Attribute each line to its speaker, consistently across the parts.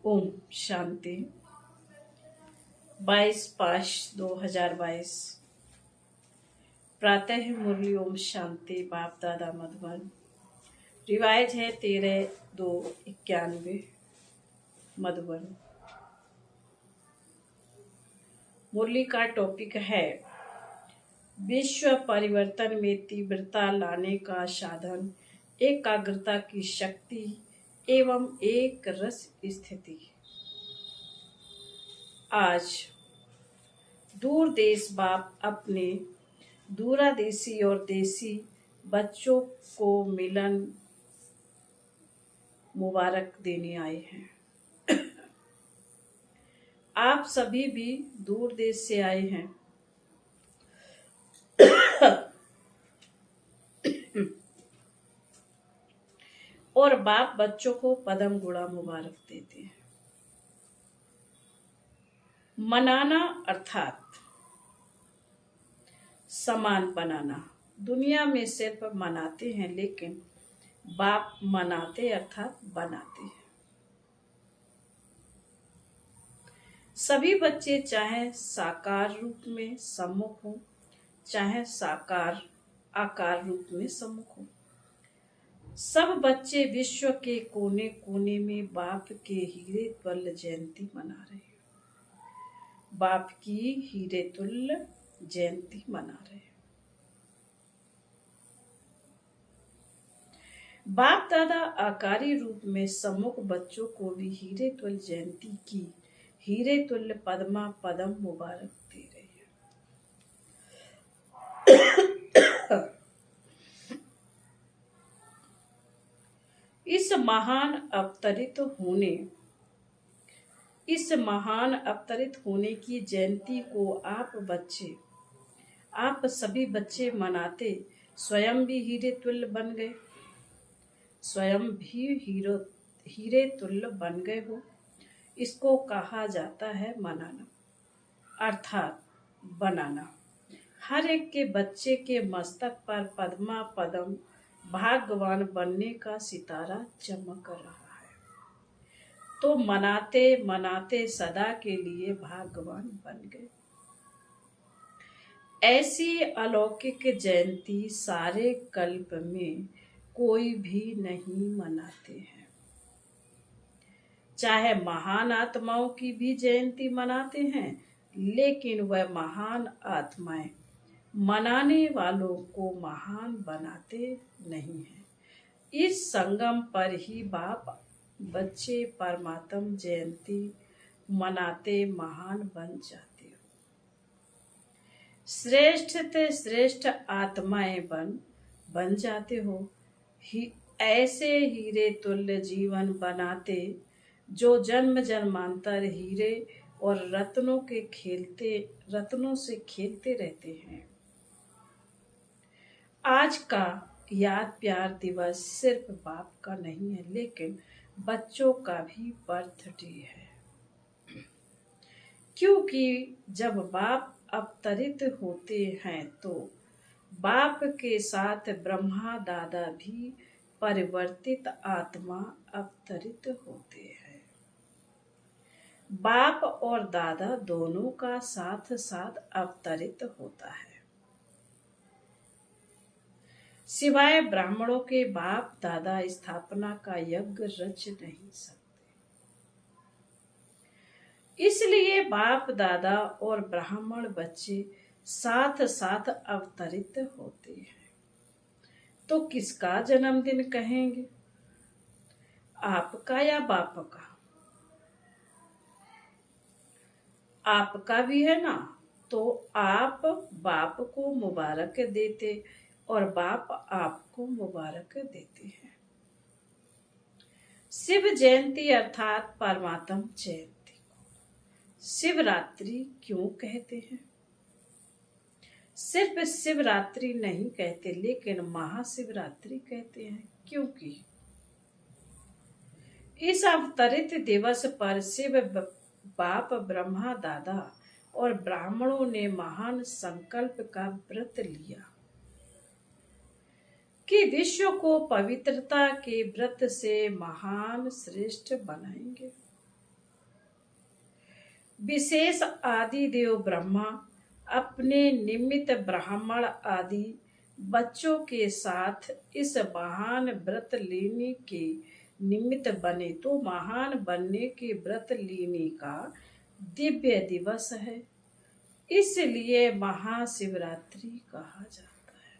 Speaker 1: ओम शांति। 22/5/2022 प्रातः मुरली ओम शांति। बाप दादा मधुबन। रिवाइज है 13/2/91 मधुबन। मुरली का टॉपिक है विश्व परिवर्तन में तीव्रता लाने का साधन, एकाग्रता की शक्ति एवं एक रस स्थिति। आज दूर देश बाप अपने दूरादेशी और देसी बच्चों को मिलन मुबारक देने आए हैं। आप सभी भी दूर देश से आए हैं। और बाप बच्चों को पदम गुड़ा मुबारक देते हैं। मनाना अर्थात समान बनाना। दुनिया में सिर्फ मनाते हैं, लेकिन बाप मनाते अर्थात बनाते हैं। सभी बच्चे चाहे साकार रूप में सम्मुख हो, चाहे साकार आकार रूप में सम्मुख हो, सब बच्चे विश्व के कोने कोने में बाप के हीरे तुल्य जयंती मना रहे हैं। बाप की हीरे तुल्य जयंती मना रहे हैं। बाप दादा आकारी रूप में सम्मुख बच्चों को भी हीरे तुल्य जयंती की हीरे तुल्य पद्मा पदम मुबारक दे रहे हैं। इस महान अवतरित होने की जयंती को आप सभी बच्चे मनाते स्वयं भी हीरे तुल्य बन गए। स्वयं भी हीरे तुल्य बन गए हो। इसको कहा जाता है मनाना अर्थात बनाना। हर एक के बच्चे के मस्तक पर पद्मा पदम भाग्यवान बनने का सितारा चमक रहा है। तो मनाते मनाते सदा के लिए भाग्यवान बन गए। ऐसी अलौकिक जयंती सारे कल्प में कोई भी नहीं मनाते हैं। चाहे महान आत्माओं की भी जयंती मनाते हैं, लेकिन वह महान आत्माएं मनाने वालों को महान बनाते नहीं हैं। इस संगम पर ही बाप बच्चे परमात्म जयंती मनाते महान बन जाते हो। श्रेष्ठ से श्रेष्ठ आत्माएं बन जाते हो। ऐसे हीरे तुल्य जीवन बनाते जो जन्म जन्मांतर हीरे और रत्नों से खेलते रहते हैं। आज का याद प्यार दिवस सिर्फ बाप का नहीं है, लेकिन बच्चों का भी बर्थडे है। क्योंकि जब बाप अवतरित होते हैं तो बाप के साथ ब्रह्मा दादा भी परिवर्तित आत्मा अवतरित होते हैं। बाप और दादा दोनों का साथ साथ अवतरित होता है। सिवाय ब्राह्मणों के बाप दादा स्थापना का यज्ञ रच नहीं सकते। इसलिए बाप दादा और ब्राह्मण बच्चे साथ साथ अवतरित होते हैं। तो किसका जन्मदिन कहेंगे, आपका या बाप का? आपका भी है ना, तो आप बाप को मुबारक देते और बाप आपको मुबारक देते हैं। शिव जयंती अर्थात परमात्म जयंती को शिवरात्रि क्यों कहते हैं? सिर्फ शिवरात्रि नहीं कहते, लेकिन महाशिवरात्रि कहते हैं, क्योंकि इस अवतरित दिवस पर शिव बाप ब्रह्मा दादा और ब्राह्मणों ने महान संकल्प का व्रत लिया कि विश्व को पवित्रता के व्रत से महान श्रेष्ठ बनाएंगे। विशेष आदि देव ब्रह्मा अपने निमित्त ब्राह्मण आदि बच्चों के साथ इस महान व्रत लेने के निमित्त बने। तो महान बनने के व्रत लेने का दिव्य दिवस है, इसलिए महाशिवरात्रि कहा जाता है।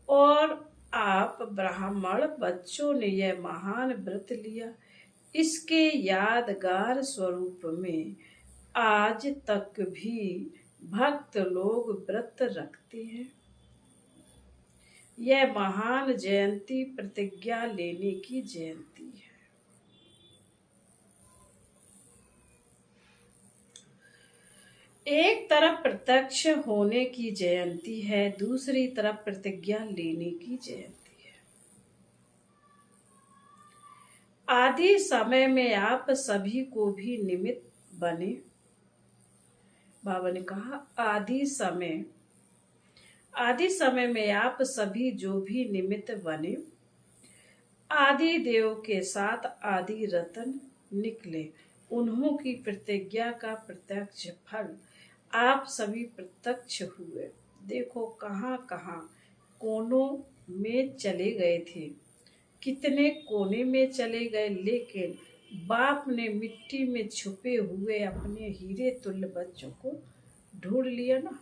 Speaker 1: और आप ब्राह्मण बच्चों ने यह महान व्रत लिया, इसके यादगार स्वरूप में आज तक भी भक्त लोग व्रत रखते हैं। यह महान जयंती प्रतिज्ञा लेने की जयंती है। एक तरफ प्रत्यक्ष होने की जयंती है, दूसरी तरफ प्रतिज्ञा लेने की जयंती है। आदि समय में आप सभी को भी निमित्त बने। बाबा ने कहा आदि समय में आप सभी जो भी निमित्त बने, आदि देव के साथ आदि रतन निकले, उन्हों की प्रतिज्ञा का प्रत्यक्ष फल आप सभी प्रत्यक्ष हुए। देखो कहाँ कहाँ कोनों में चले गए थे, कितने कोने में चले गए, लेकिन बाप ने मिट्टी में छुपे हुए अपने हीरे तुल्य बच्चों को ढूंढ लिया ना।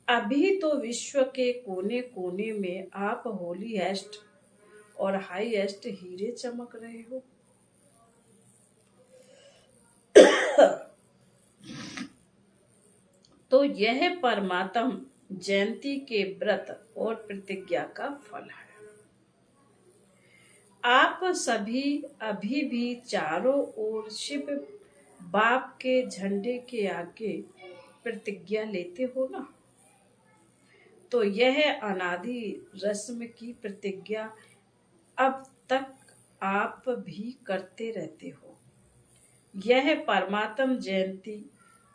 Speaker 1: अभी तो विश्व के कोने कोने में आप होलीएस्ट और हाईएस्ट हीरे चमक रहे हो। तो यह परमात्म जयंती के व्रत और प्रतिज्ञा का फल है। आप सभी अभी भी चारों ओर शिव बाप के झंडे के आगे प्रतिज्ञा लेते हो ना। तो यह अनादि रस्म की प्रतिज्ञा अब तक आप भी करते रहते हो। यह परमात्म जयंती,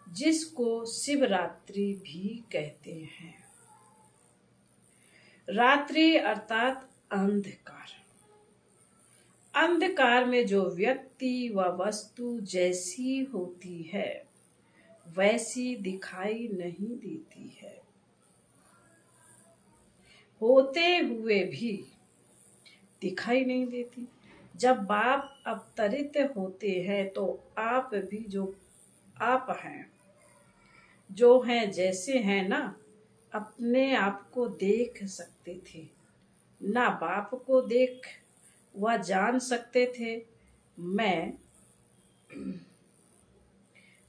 Speaker 1: जिसको शिवरात्रि भी कहते हैं। रात्रि अर्थात अंधकार। अंधकार में जो व्यक्ति व वस्तु जैसी होती है वैसी दिखाई नहीं देती है, होते हुए भी दिखाई नहीं देती। जब बाप अवतरित होते हैं तो आप भी जो आप हैं, जो हैं जैसे हैं ना, अपने आप को देख सकते थे ना, बाप को देख वह जान सकते थे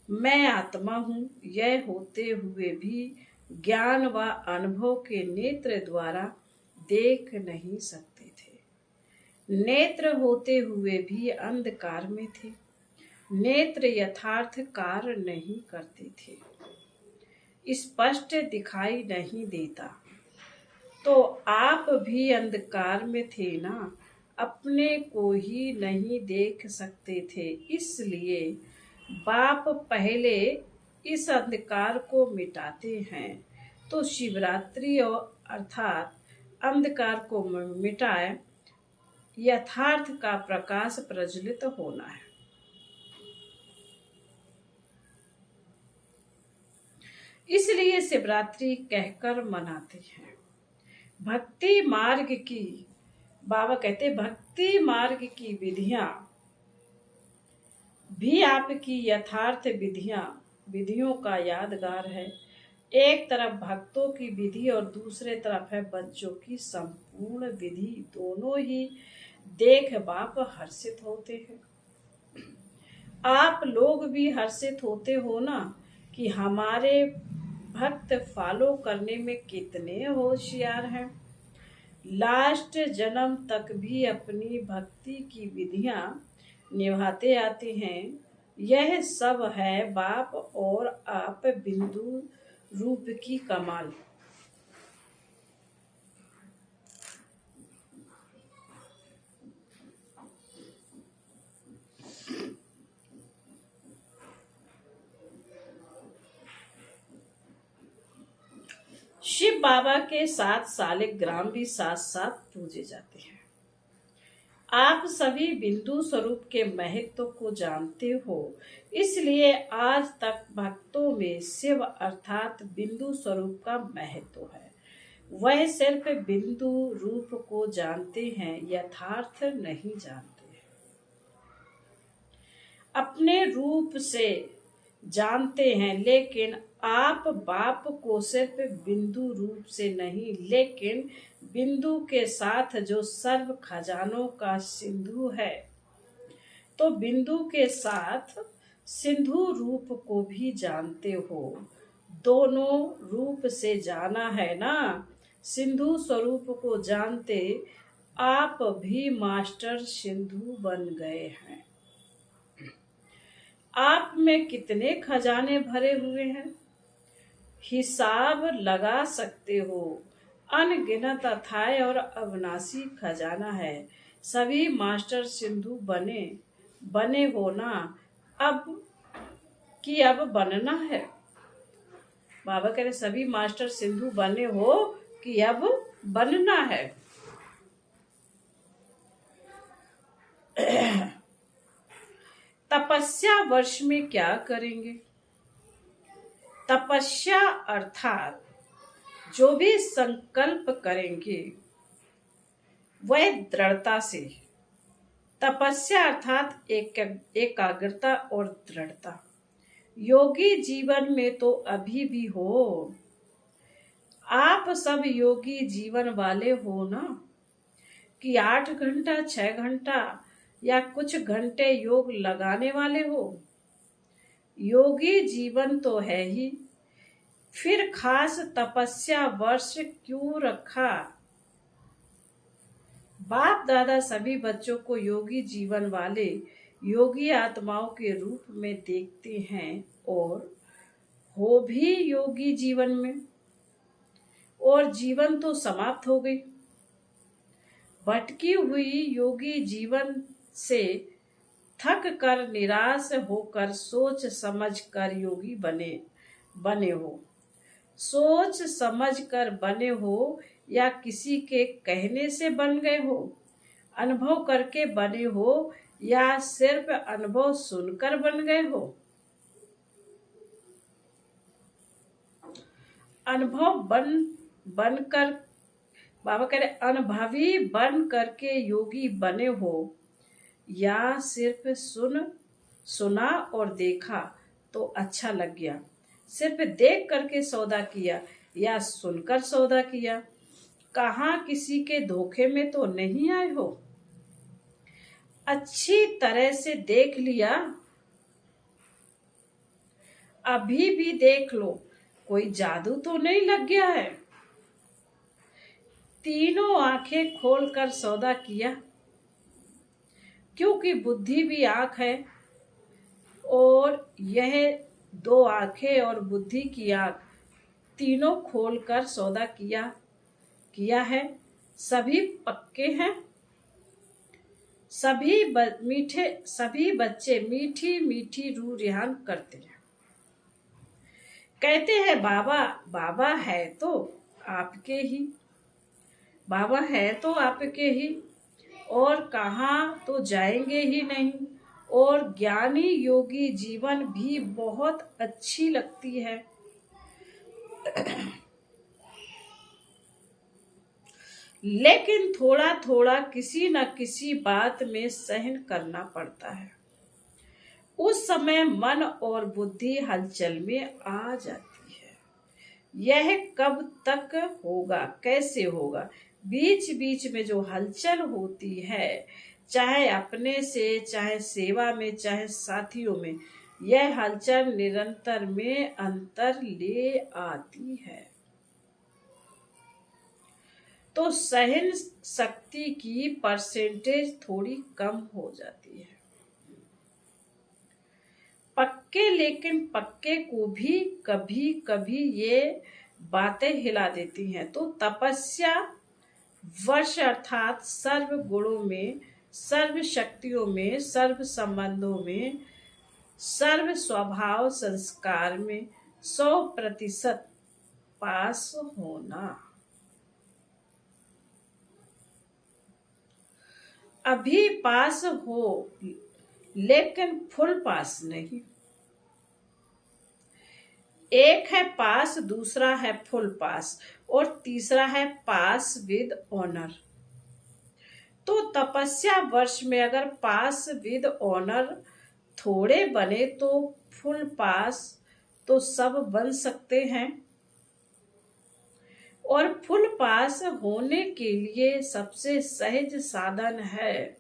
Speaker 1: मैं आत्मा हूँ। यह होते हुए भी ज्ञान व अनुभव के नेत्र द्वारा देख नहीं सकते थे। नेत्र होते हुए भी अंधकार में थे। नेत्र यथार्थ कार्य नहीं करते थे, स्पष्ट दिखाई नहीं देता। तो आप भी अंधकार में थे ना, अपने को ही नहीं देख सकते थे। इसलिए बाप पहले इस अंधकार को मिटाते हैं। तो शिवरात्रि और अर्थात अंधकार को मिटाए यथार्थ का प्रकाश प्रज्वलित होना है। इसलिए शिवरात्रि कहकर मनाते हैं। भक्ति मार्ग की, बाबा कहते भक्ति मार्ग की विधियां भी आपकी यथार्थ विधियों का यादगार है। एक तरफ भक्तों की विधि और दूसरे तरफ है बच्चों की संपूर्ण विधि। दोनों ही देख बाप हर्षित होते हैं। आप लोग भी हर्षित होते हो ना कि हमारे भक्त फॉलो करने में कितने होशियार हैं। लास्ट जन्म तक भी अपनी भक्ति की विधियां निभाते आते हैं। यह सब है बाप और आप बिंदु रूप की कमाल। शिव बाबा के 7 शालिग्राम भी साथ साथ पूजे जाते हैं। आप सभी बिंदु स्वरूप के महत्व को जानते हो, इसलिए आज तक भक्तों में शिव अर्थात बिंदु स्वरूप का महत्व है। वह सिर्फ बिंदु रूप को जानते हैं, यथार्थ नहीं जानते। अपने रूप से जानते हैं, लेकिन आप बाप को सिर्फ बिंदु रूप से नहीं, लेकिन बिंदु के साथ जो सर्व खजानों का सिंधु है, तो बिंदु के साथ सिंधु रूप को भी जानते हो। दोनों रूप से जाना है ना। सिंधु स्वरूप को जानते आप भी मास्टर सिंधु बन गए हैं। आप में कितने खजाने भरे हुए हैं, हिसाब लगा सकते हो। अनगिनत अथाह और अविनाशी खजाना है। सभी मास्टर सिंधु बने हो ना। अब बनना है। बाबा कह रहे सभी मास्टर सिंधु बने हो कि अब बनना है। तपस्या वर्ष में क्या करेंगे? तपस्या अर्थात जो भी संकल्प करेंगे वह दृढ़ता से। तपस्या अर्थात एकाग्रता और दृढ़ता। योगी जीवन में तो अभी भी हो। आप सब योगी जीवन वाले हो ना, कि 8 घंटा 6 घंटा या कुछ घंटे योग लगाने वाले हो। योगी जीवन तो है ही, फिर खास तपस्या वर्ष क्यों रखा? बाप दादा सभी बच्चों को योगी जीवन वाले योगी आत्माओं के रूप में देखते हैं और हो भी योगी जीवन में, और जीवन तो समाप्त हो गई। भटकी हुई योगी जीवन से थक कर निराश होकर सोच समझ कर योगी बने हो। सोच समझ कर बने हो या किसी के कहने से बन गए हो? अनुभव करके बने हो या सिर्फ अनुभव सुनकर बन गए हो? अनुभव बनकर बाबा कह रहे अनुभवी बन करके योगी बने हो, या सिर्फ सुना और देखा तो अच्छा लग गया? सिर्फ देख करके सौदा किया या सुनकर सौदा किया? कहाँ किसी के धोखे में तो नहीं आए हो? अच्छी तरह से देख लिया? अभी भी देख लो, कोई जादू तो नहीं लग गया है? तीनों आंखें खोलकर सौदा किया? क्योंकि बुद्धि भी आंख है, और यह 2 आंखें और बुद्धि की आंख तीनों खोलकर सौदा किया है। सभी पक्के हैं। सभी बच्चे मीठी मीठी रूह रिहान करते हैं। कहते हैं बाबा है तो आपके ही, बाबा है तो आपके ही, और कहाँ तो जाएंगे ही नहीं। और ज्ञानी योगी जीवन भी बहुत अच्छी लगती है। लेकिन थोड़ा थोड़ा किसी न किसी बात में सहन करना पड़ता है। उस समय मन और बुद्धि हलचल में आ जाती है। यह कब तक होगा, कैसे होगा? बीच बीच में जो हलचल होती है, चाहे अपने से, चाहे सेवा में, चाहे साथियों में, यह हलचल निरंतर में अंतर ले आती है। तो सहन शक्ति की परसेंटेज थोड़ी कम हो जाती है। लेकिन पक्के को भी कभी कभी ये बातें हिला देती हैं। तो तपस्या वर्ष अर्थात सर्व गुणों में, सर्व शक्तियों में, सर्व संबंधों में, सर्व स्वभाव संस्कार में 100% पास होना। अभी पास हो लेकिन फुल पास नहीं। एक है पास, दूसरा है फुल पास और तीसरा है पास विद ऑनर। तो तपस्या वर्ष में अगर पास विद ऑनर थोड़े बने तो फुल पास तो सब बन सकते हैं। और फुल पास होने के लिए सबसे सहज साधन है,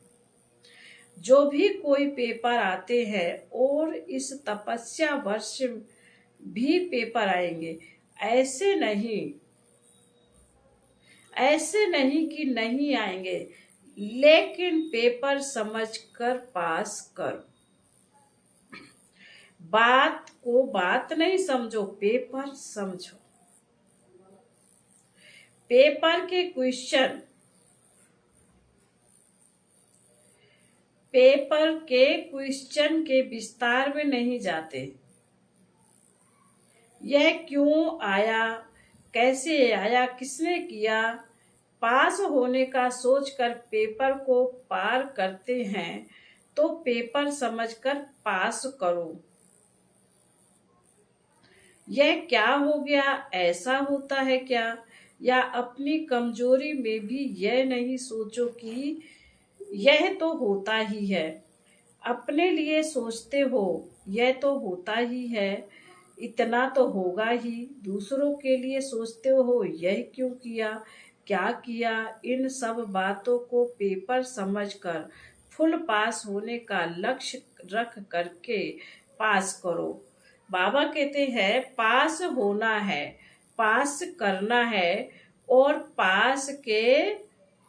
Speaker 1: जो भी कोई पेपर आते हैं और इस तपस्या वर्ष भी पेपर आएंगे, ऐसे नहीं कि नहीं आएंगे, लेकिन पेपर समझकर पास करो। बात को बात नहीं समझो, पेपर समझो। पेपर के क्वेश्चन के विस्तार में नहीं जाते। यह क्यों आया, कैसे आया, किसने किया, पास होने का सोचकर पेपर को पार करते हैं, तो पेपर समझकर पास करो। यह क्या हो गया, ऐसा होता है क्या, या अपनी कमजोरी में भी यह नहीं सोचो कि यह तो होता ही है। अपने लिए सोचते हो यह तो होता ही है, इतना तो होगा ही। दूसरों के लिए सोचते हो यह क्यों किया, क्या किया। इन सब बातों को पेपर समझकर फुल पास होने का लक्ष्य रख करके पास करो। बाबा कहते हैं पास होना है, पास करना है और पास के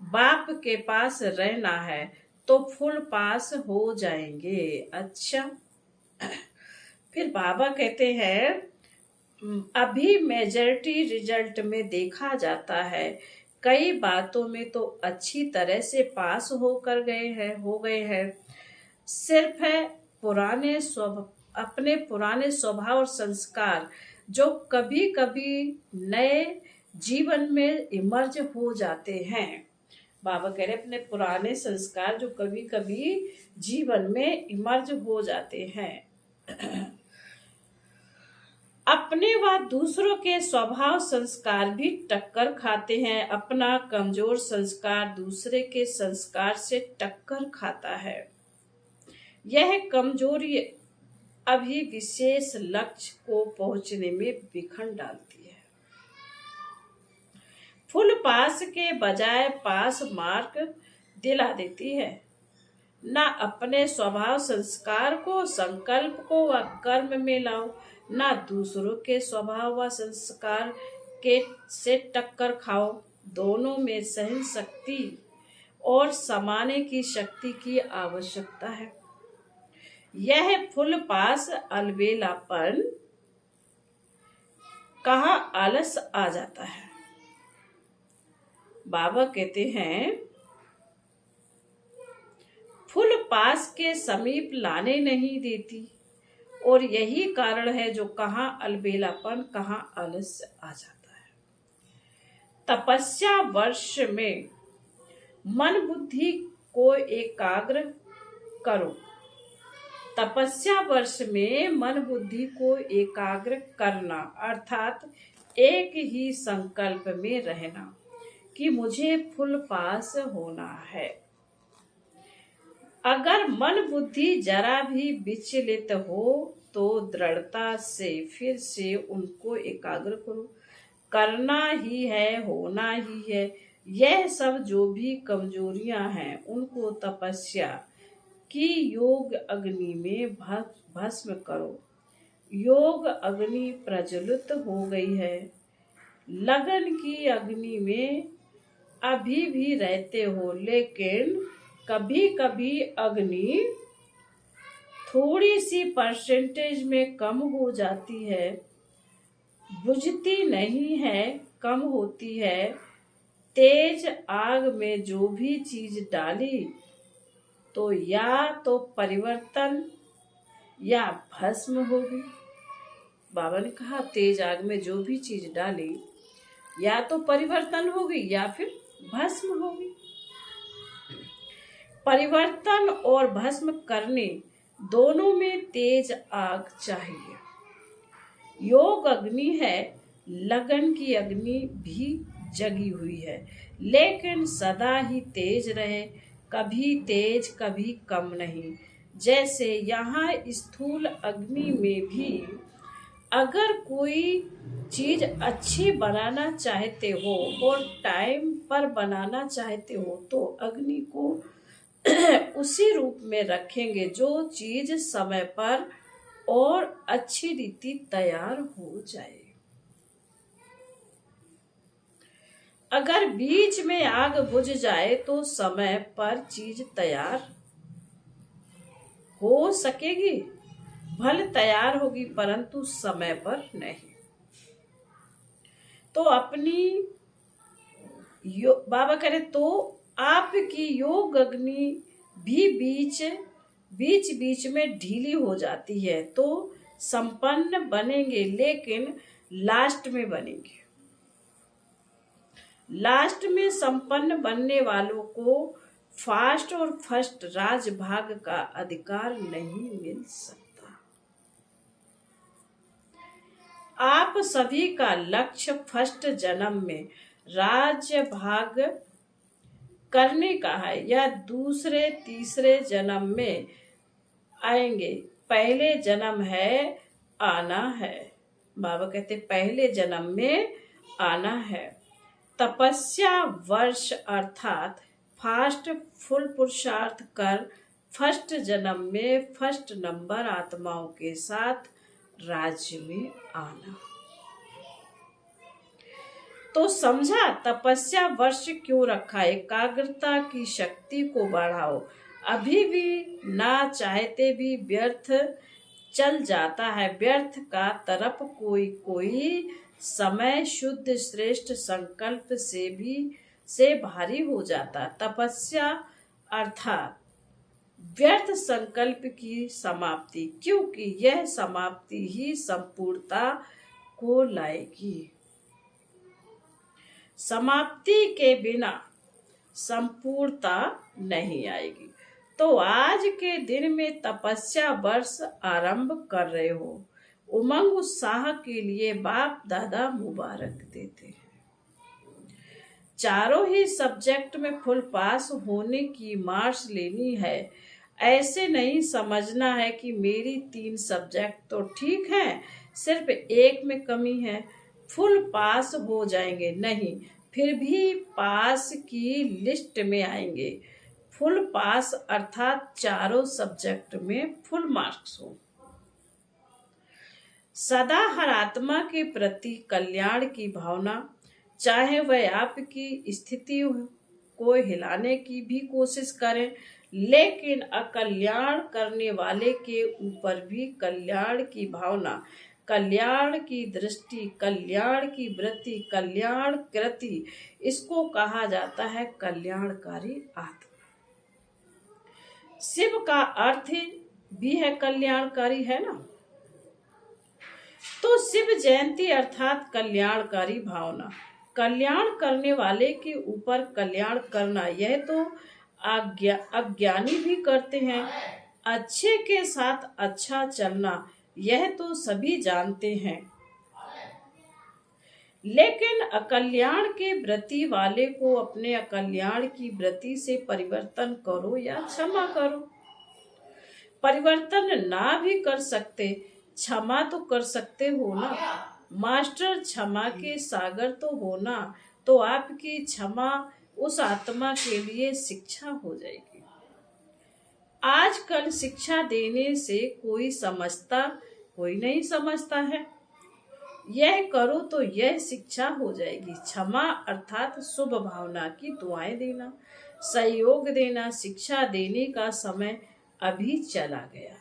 Speaker 1: बाप के पास रहना है, तो फुल पास हो जाएंगे। अच्छा, फिर बाबा कहते हैं अभी मेजॉरिटी रिजल्ट में देखा जाता है, कई बातों में तो अच्छी तरह से पास हो गए हैं। सिर्फ है अपने पुराने स्वभाव और संस्कार जो कभी कभी नए जीवन में इमर्ज हो जाते हैं। बाबा कह रहे अपने पुराने संस्कार जो कभी कभी जीवन में इमर्ज हो जाते हैं। अपने व दूसरों के स्वभाव संस्कार भी टक्कर खाते हैं। अपना कमजोर संस्कार दूसरे के संस्कार से टक्कर खाता है। यह कमजोरी अभी विशेष लक्ष्य को पहुंचने में विघ्न डालती है। फुल पास के बजाय पास मार्क दिला देती है। ना अपने स्वभाव संस्कार को, संकल्प को व कर्म में लाओ, ना दूसरों के स्वभाव व संस्कार के से टक्कर खाओ। दोनों में सहन शक्ति और समाने की शक्ति की आवश्यकता है। यह फुल पास अलबेलापन कहाँ आलस आ जाता है। बाबा कहते हैं फुल पास के समीप लाने नहीं देती, और यही कारण है जो कहाँ अलबेलापन, कहाँ आलस्य आ जाता है। तपस्या वर्ष में मन बुद्धि को एकाग्र करो। तपस्या वर्ष में मन बुद्धि को एकाग्र करना अर्थात एक ही संकल्प में रहना कि मुझे फुल पास होना है। अगर मन बुद्धि जरा भी विचलित हो तो दृढ़ता से फिर से उनको एकाग्र करो। करना ही है, होना ही है। यह सब जो भी कमजोरियां हैं उनको तपस्या की योग अग्नि में भस्म करो। योग अग्नि प्रज्वलित हो गई है। लगन की अग्नि में अभी भी रहते हो, लेकिन कभी कभी अग्नि थोड़ी सी परसेंटेज में कम हो जाती है, बुझती नहीं है, कम होती है। तेज आग में जो भी चीज डाली तो या तो परिवर्तन या भस्म होगी। बाबा ने कहा तेज आग में जो भी चीज डाली या तो परिवर्तन होगी या फिर भस्म होगी। परिवर्तन और भस्म करने दोनों में तेज आग चाहिए। योग अग्नि है, लगन की अग्नि भी जगी हुई है, लेकिन सदा ही तेज रहे, कभी तेज कभी कम नहीं। जैसे यहाँ स्थूल अग्नि में भी अगर कोई चीज अच्छी बनाना चाहते हो और टाइम पर बनाना चाहते हो तो अग्नि को उसी रूप में रखेंगे जो चीज समय पर और अच्छी रीति तैयार हो जाए। अगर बीच में आग बुझ जाए तो समय पर चीज तैयार हो सकेगी, भले तैयार होगी परंतु समय पर नहीं। तो अपनी बाबा करे तो आपकी योग अग्नि भी बीच बीच में ढीली हो जाती है तो संपन्न बनेंगे, लेकिन लास्ट में बनेंगे। लास्ट में संपन्न बनने वालों को फास्ट और फर्स्ट राजभाग का अधिकार नहीं मिल सकता। आप सभी का लक्ष्य फर्स्ट जन्म में राज्य भाग करने का है या दूसरे तीसरे जन्म में आएंगे। पहले जन्म है आना है, बाबा कहते पहले जन्म में आना है। तपस्या वर्ष अर्थात फास्ट फुल पुरुषार्थ कर फर्स्ट जन्म में फर्स्ट नंबर आत्माओं के साथ राज्य में आना। तो समझा तपस्या वर्ष क्यों रखा? एकाग्रता की शक्ति को बढ़ाओ। अभी भी ना चाहते भी व्यर्थ चल जाता है, व्यर्थ का तरफ कोई कोई समय शुद्ध श्रेष्ठ संकल्प से भारी हो जाता। तपस्या अर्थात व्यर्थ संकल्प की समाप्ति, क्योंकि यह समाप्ति ही संपूर्णता को लाएगी। समाप्ति के बिना संपूर्णता नहीं आएगी। तो आज के दिन में तपस्या वर्ष आरंभ कर रहे हो, उमंग उत्साह के लिए बाप दादा मुबारक देते हैं। चारों ही सब्जेक्ट में फुल पास होने की मार्क्स लेनी है। ऐसे नहीं समझना है कि मेरी 3 सब्जेक्ट तो ठीक है, सिर्फ एक में कमी है, फुल पास हो जाएंगे। नहीं, फिर भी पास की लिस्ट में आएंगे। फुल पास अर्थात चारों सब्जेक्ट में फुल मार्क्स हो। सदा हर आत्मा के प्रति कल्याण की भावना, चाहे वह आपकी स्थिति को हिलाने की भी कोशिश करें, लेकिन अकल्याण करने वाले के ऊपर भी कल्याण की भावना, कल्याण की दृष्टि, कल्याण की वृत्ति, कल्याण कृति, इसको कहा जाता है कल्याणकारी आत्मा। शिव का अर्थ भी है कल्याणकारी, है ना। तो शिव जयंती अर्थात कल्याणकारी भावना, कल्याण करने वाले के ऊपर कल्याण करना, यह तो अज्ञानी भी करते हैं। अच्छे के साथ अच्छा चलना, यह तो सभी जानते हैं, लेकिन अकल्याण के वृत्ति वाले को अपने अकल्याण की वृत्ति से परिवर्तन करो या क्षमा करो। परिवर्तन ना भी कर सकते, क्षमा तो कर सकते हो ना। मास्टर क्षमा के सागर तो हो ना, तो आपकी क्षमा उस आत्मा के लिए शिक्षा हो जाएगी। आजकल शिक्षा देने से कोई नहीं समझता है। यह करो तो यह शिक्षा हो जाएगी। क्षमा अर्थात शुभ भावना की दुआएं देना, सहयोग देना। शिक्षा देने का समय अभी चला गया।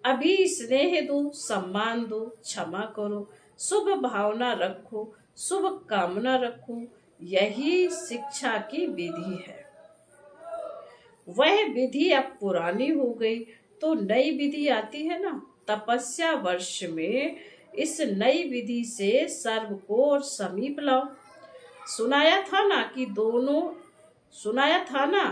Speaker 1: अभी स्नेह दो, सम्मान दो, क्षमा करो, शुभ भावना रखो, शुभ कामना रखो, यही शिक्षा की विधि है। वह विधि अब पुरानी हो गई तो नई विधि आती है ना। तपस्या वर्ष में इस नई विधि से सर्व को और समीप लाओ। सुनाया था ना कि दोनों सुनाया था ना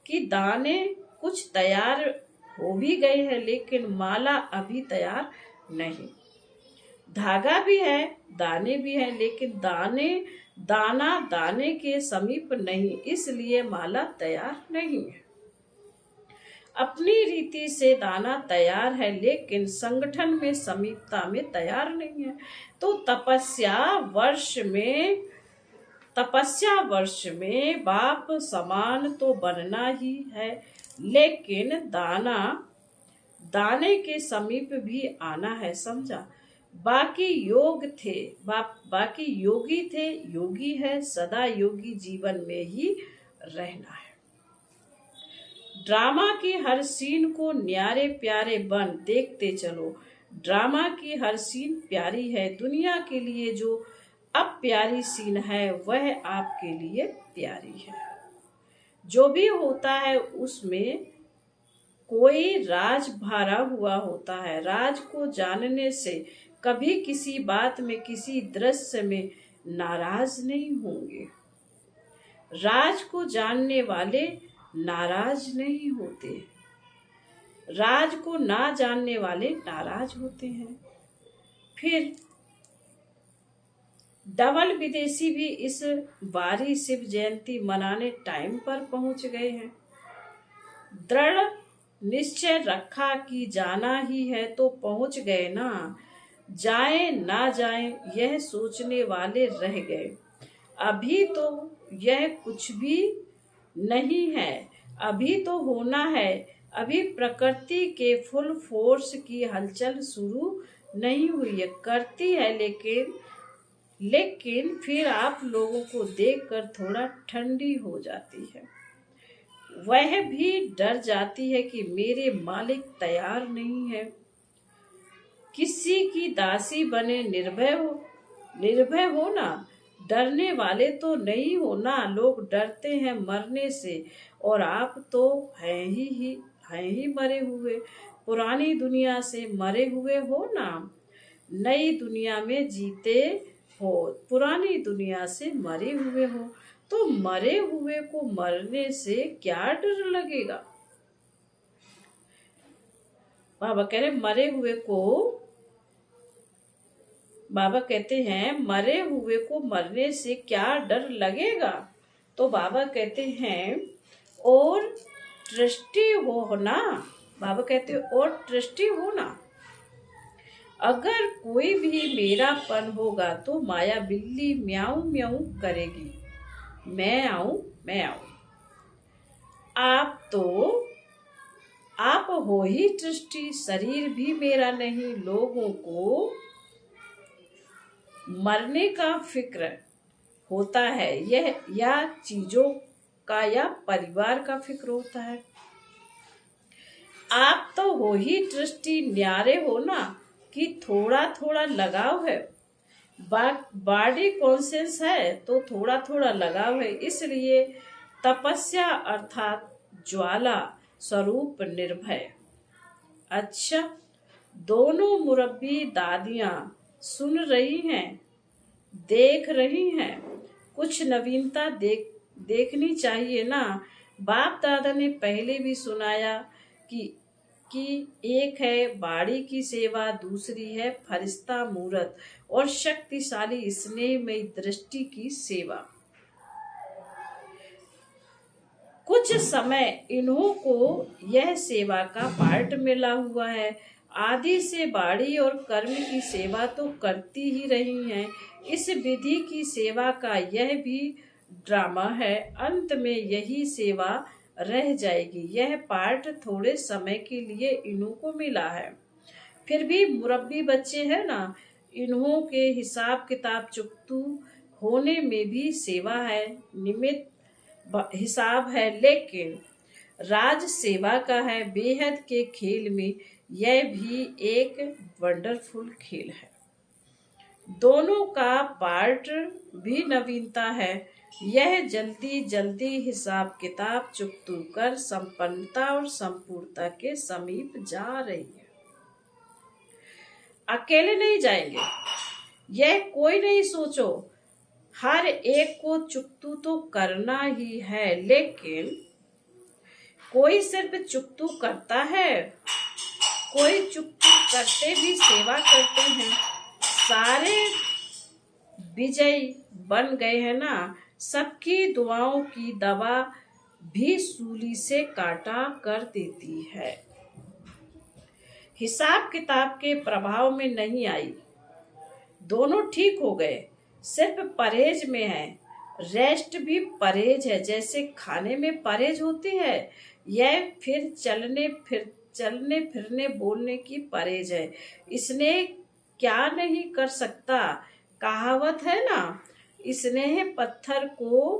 Speaker 1: कि दाने कुछ तैयार हो भी गए हैं, लेकिन माला अभी तैयार नहीं। धागा भी है, दाने भी है, लेकिन दाना दाने के समीप नहीं, इसलिए माला तैयार नहीं है। अपनी रीति से दाना तैयार है, लेकिन संगठन में समीपता में तैयार नहीं है। तो तपस्या वर्ष में बाप समान तो बनना ही है, लेकिन दाने के समीप भी आना है, समझा। बाकी योगी थे, योगी है, सदा योगी जीवन में ही रहना है। ड्रामा की हर सीन को न्यारे प्यारे बन देखते चलो। ड्रामा की हर सीन प्यारी है, दुनिया के लिए जो अब प्यारी सीन है वह आपके लिए प्यारी है। जो भी होता है उसमें कोई राज भरा हुआ होता है। राज को जानने से कभी किसी बात में, किसी दृश्य में नाराज नहीं होंगे। राज को जानने वाले नाराज नहीं होते, राज को ना जानने वाले नाराज होते हैं। फिर डबल विदेशी भी इस बारी शिव जयंती मनाने टाइम पर पहुंच गए हैं। दृढ़ निश्चय रखा कि जाना ही है तो पहुंच गए ना, जाए ना जाए यह सोचने वाले रह गए। अभी तो यह कुछ भी नहीं है, अभी तो होना है। अभी प्रकृति के फुल फोर्स की हलचल शुरू नहीं हुई है, करती है, लेकिन फिर आप लोगों को देखकर थोड़ा ठंडी हो जाती है। वह भी डर जाती है कि मेरे मालिक तैयार नहीं है। किसी की दासी बने निर्भय हो ना, डरने वाले तो नहीं हो ना। लोग डरते हैं मरने से, और आप तो हैं ही मरे हुए। पुरानी दुनिया से मरे हुए हो ना, नई दुनिया में जीते हो। पुरानी दुनिया से मरे हुए हो, तो मरे हुए को मरने से क्या डर लगेगा। बाबा कह रहे बाबा कहते हैं मरे हुए को मरने से क्या डर लगेगा। तो बाबा कहते हैं और दृष्टि हो ना, बाबा कहते हैं और दृष्टि हो ना। अगर कोई भी मेरापन होगा तो माया बिल्ली म्याऊं म्याऊं करेगी, मैं आऊं। आप हो ही दृष्टि, शरीर भी मेरा नहीं। लोगों को मरने का फिक्र होता है, यह या चीजों का या परिवार का फिक्र होता है। आप तो हो ही दृष्टि, न्यारे हो ना कि थोड़ा थोड़ा लगाव है। बॉडी कॉन्शियस है तो थोड़ा थोड़ा लगाव है। इसलिए तपस्या अर्थात ज्वाला स्वरूप निर्भय। अच्छा, दोनों मुरब्बी दादियां सुन रही हैं, देख रही हैं। कुछ नवीनता देखनी चाहिए ना। बाप दादा ने पहले भी सुनाया कि एक है बाड़ी की सेवा, दूसरी है फरिश्ता मूरत और शक्तिशाली स्नेहमयी दृष्टि की सेवा। कुछ समय इन्हों को यह सेवा का पार्ट मिला हुआ है। आदि से बाड़ी और कर्म की सेवा तो करती ही रही हैं। इस विधि की सेवा का यह भी ड्रामा है। अंत में यही सेवा रह जाएगी। यह पार्ट थोड़े समय के लिए इन्हों को मिला है। फिर भी मुरब्बी बच्चे हैं ना, इन्हों के हिसाब किताब चुकतू होने में भी सेवा है, निमित्त हिसाब है, लेकिन राज सेवा का है। बेहद के खेल में यह भी एक वंडरफुल खेल है। दोनों का पार्ट भी नवीनता है। यह जल्दी जल्दी हिसाब किताब चुकतू कर संपन्नता और संपूर्णता के समीप जा रही है। अकेले नहीं जाएंगे, यह कोई नहीं सोचो। हर एक को चुकतू तो करना ही है, लेकिन कोई सिर्फ चुकतू करता है, कोई चुकतू करते भी सेवा करते हैं। सारे विजयी बन गए हैं ना। सबकी दुआओं की दवा भी सूली से काटा कर देती है। हिसाब किताब के प्रभाव में नहीं आई, दोनों ठीक हो गए, सिर्फ परहेज में है। रेस्ट भी परहेज है, जैसे खाने में परहेज होती है, यह फिर चलने फिरने बोलने की परहेज है। इसने क्या नहीं कर सकता, कहावत है ना, स्नेह पत्थर को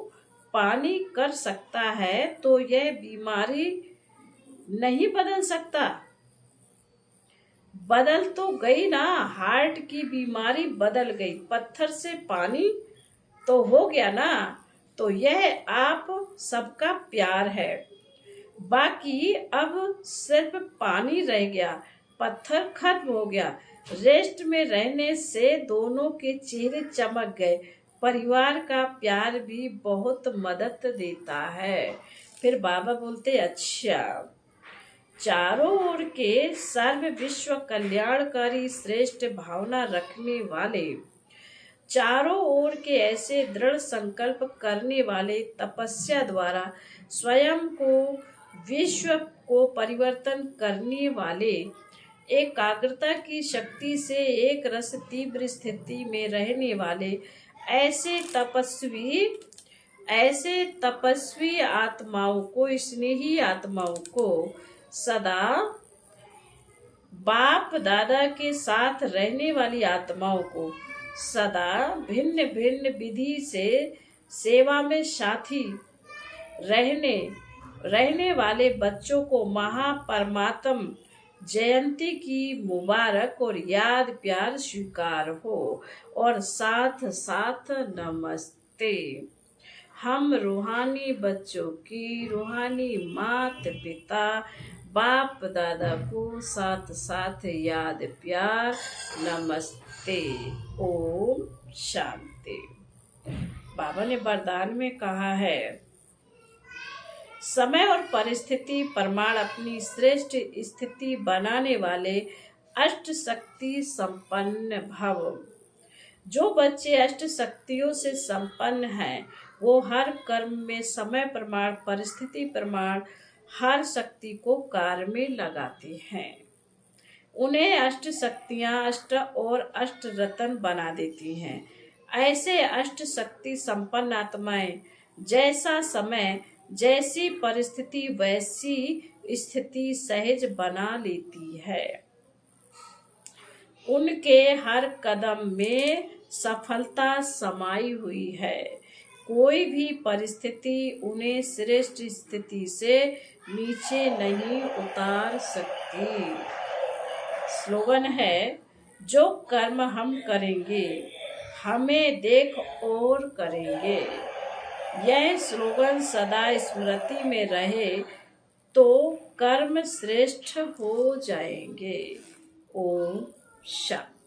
Speaker 1: पानी कर सकता है, तो यह बीमारी नहीं बदल सकता। बदल तो गई ना, हार्ट की बीमारी बदल गई, पत्थर से पानी तो हो गया ना। तो यह आप सबका प्यार है, बाकी अब सिर्फ पानी रह गया, पत्थर खत्म हो गया। रेस्ट में रहने से दोनों के चेहरे चमक गए। परिवार का प्यार भी बहुत मदद देता है। फिर बाबा बोलते, अच्छा, चारों ओर के सर्व विश्व कल्याणकारी श्रेष्ठ भावना रखने वाले, चारों ओर के ऐसे दृढ़ संकल्प करने वाले, तपस्या द्वारा स्वयं को विश्व को परिवर्तन करने वाले, एकाग्रता की शक्ति से एक रस तीव्र स्थिति में रहने वाले, ऐसे तपस्वी आत्माओं को, स्नेही आत्माओं को सदा बाप दादा के साथ रहने वाली आत्माओं को सदा भिन्न भिन्न विधि से सेवा में साथी रहने वाले बच्चों को महापरमात्म जयंती की मुबारक और याद प्यार स्वीकार हो। और साथ साथ नमस्ते। हम रूहानी बच्चों की, रूहानी मात पिता बाप दादा को साथ साथ याद प्यार नमस्ते। ओम शांति। बाबा ने वरदान में कहा है, समय और परिस्थिति प्रमाण अपनी श्रेष्ठ स्थिति बनाने वाले अष्ट शक्ति संपन्न भव। जो बच्चे अष्ट शक्तियों से संपन्न हैं, वो हर कर्म में समय प्रमाण, परिस्थिति प्रमाण, हर शक्ति को कार्य में लगाते हैं। उन्हें अष्ट शक्तियां अष्ट और अष्ट रत्न बना देती हैं। ऐसे अष्ट शक्ति संपन्न आत्माएं जैसा समय, जैसी परिस्थिति वैसी स्थिति सहज बना लेती है। उनके हर कदम में सफलता समाई हुई है। कोई भी परिस्थिति उन्हें श्रेष्ठ स्थिति से नीचे नहीं उतार सकती। स्लोगन है, जो कर्म हम करेंगे हमें देख और करेंगे। यह स्लोगन सदा स्मृति में रहे तो कर्म श्रेष्ठ हो जाएंगे। ओम शांति।